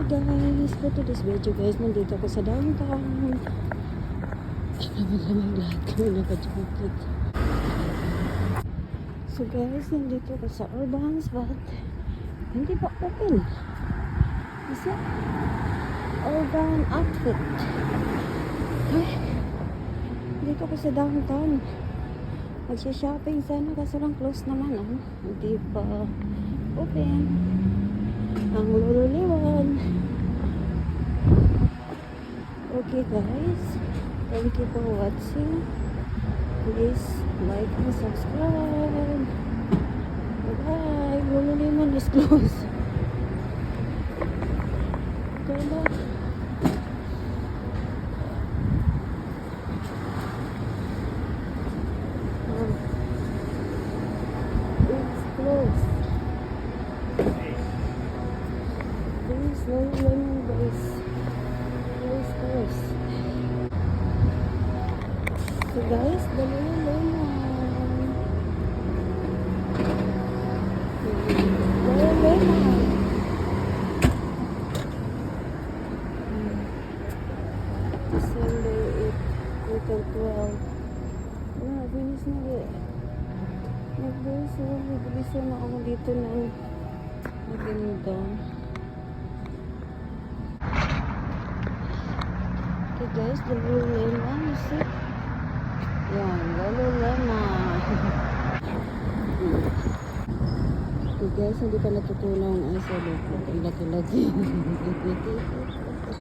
guys, for today's video guys, nandito ako sa downtown. Lamig-lamig lahat kami naka-jacket. So guys, nandito ako sa Urbans but hindi pa open. Isa Urban Outfit. Ay, dito ako sa downtown. Magsha-shopping sana kaso lang close naman. Hindi pa open ang Lululemon. Okay guys, thank you for watching. Please like and subscribe. Bye. Lululemon is closed. Kaya it's closed. Please Lululemon guys. Please closed. So guys, the Lululemon. Lululemon. December 8, April 12. Wala, bilis na rin. Nagbilis na ako dito ng maganda. Okay guys, the Lululemon, you see? Yan, Lululemon. Okay guys, hindi pa natutunaw ang asa. Ang laki-laki.